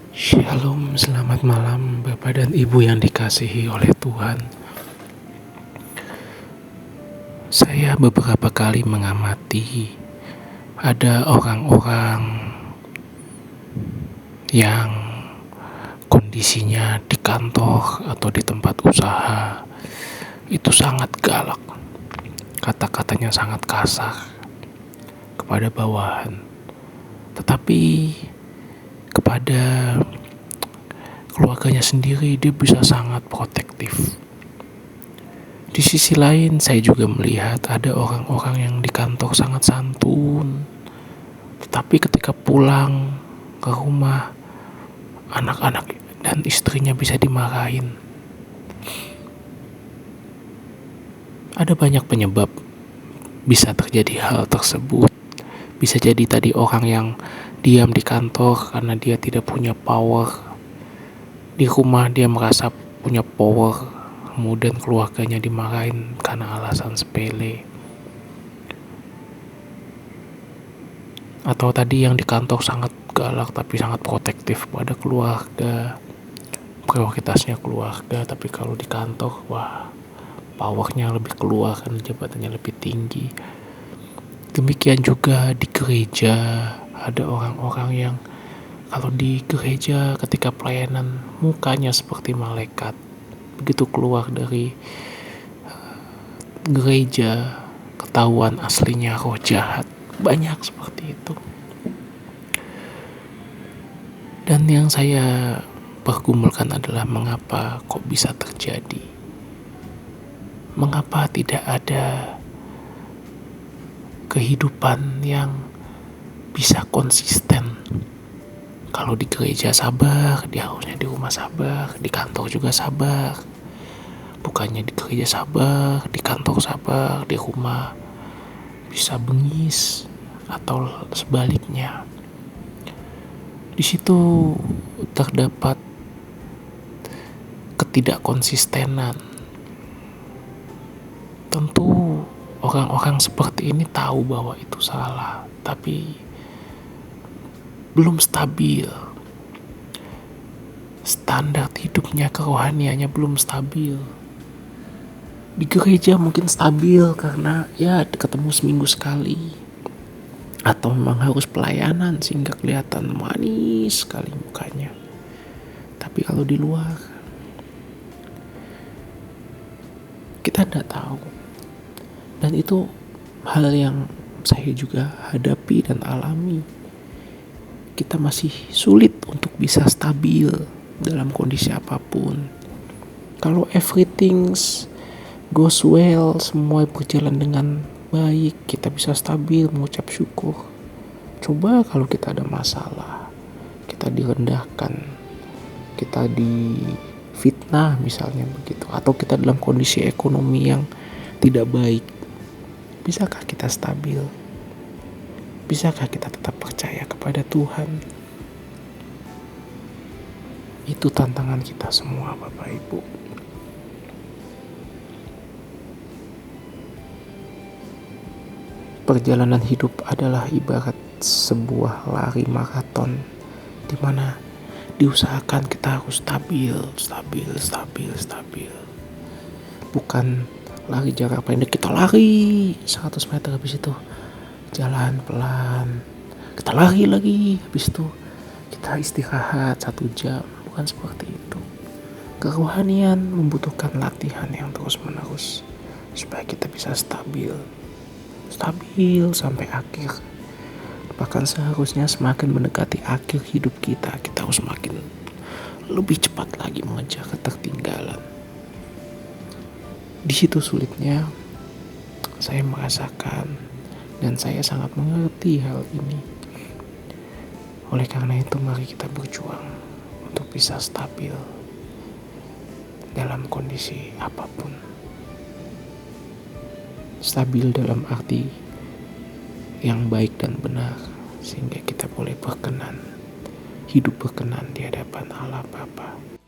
Shalom, selamat malam Bapak dan Ibu yang dikasihi oleh Tuhan. Saya beberapa kali mengamati ada orang-orang yang kondisinya di kantor atau di tempat usaha itu sangat galak, kata-katanya sangat kasar kepada bawahan, tetapi kepada keluarganya sendiri dia bisa sangat protektif. Di sisi lain saya juga melihat ada orang-orang yang di kantor sangat santun, tetapi ketika pulang ke rumah anak-anak dan istrinya bisa dimarahin. Ada banyak penyebab bisa terjadi hal tersebut. Bisa jadi tadi orang yang diam di kantor karena dia tidak punya power. Di rumah dia merasa punya power, kemudian keluarganya dimarahin karena alasan sepele. Atau tadi yang di kantor sangat galak tapi sangat protektif pada keluarga, prioritasnya keluarga, tapi kalau di kantor powernya lebih keluar karena jabatannya lebih tinggi. Demikian juga di gereja, ada orang-orang yang kalau di gereja ketika pelayanan mukanya seperti malaikat, begitu keluar dari gereja ketahuan aslinya roh jahat. Banyak seperti itu. Dan yang saya pergumulkan adalah mengapa kok bisa terjadi. Mengapa tidak ada kehidupan yang bisa konsisten. Kalau di gereja sabar, dia harusnya di rumah sabar, di kantor juga sabar. Bukannya di gereja sabar, di kantor sabar, di rumah bisa bengis atau sebaliknya. Di situ terdapat ketidakkonsistenan. Tentu orang-orang seperti ini tahu bahwa itu salah, tapi belum stabil. Standar hidupnya, kerohaniannya belum stabil. Di gereja mungkin stabil karena ketemu seminggu sekali, atau memang harus pelayanan sehingga kelihatan manis sekali mukanya. Tapi kalau di luar kita tidak tahu. Dan itu hal yang saya juga hadapi dan alami. Kita masih sulit untuk bisa stabil dalam kondisi apapun. Kalau everything goes well, semua berjalan dengan baik, kita bisa stabil mengucap syukur. Coba kalau kita ada masalah, kita direndahkan, kita difitnah misalnya begitu, atau kita dalam kondisi ekonomi yang tidak baik, bisakah kita stabil? Bisakah kita tetap percaya kepada Tuhan? Itu tantangan kita semua, Bapak Ibu. Perjalanan hidup adalah ibarat sebuah lari maraton, di mana diusahakan kita harus stabil. Bukan lari jarak pendek, kita lari 100 meter, habis itu jalan pelan, kita lari lagi, habis itu kita istirahat 1 jam. Bukan seperti itu. Kerohanian membutuhkan latihan yang terus menerus supaya kita bisa stabil sampai akhir. Bahkan seharusnya semakin mendekati akhir hidup kita harus semakin lebih cepat lagi mengejar ketertinggalan. Di situ sulitnya saya merasakan, dan saya sangat mengerti hal ini. Oleh karena itu mari kita berjuang untuk bisa stabil dalam kondisi apapun. Stabil dalam arti yang baik dan benar, sehingga kita boleh hidup berkenan di hadapan Allah Bapa.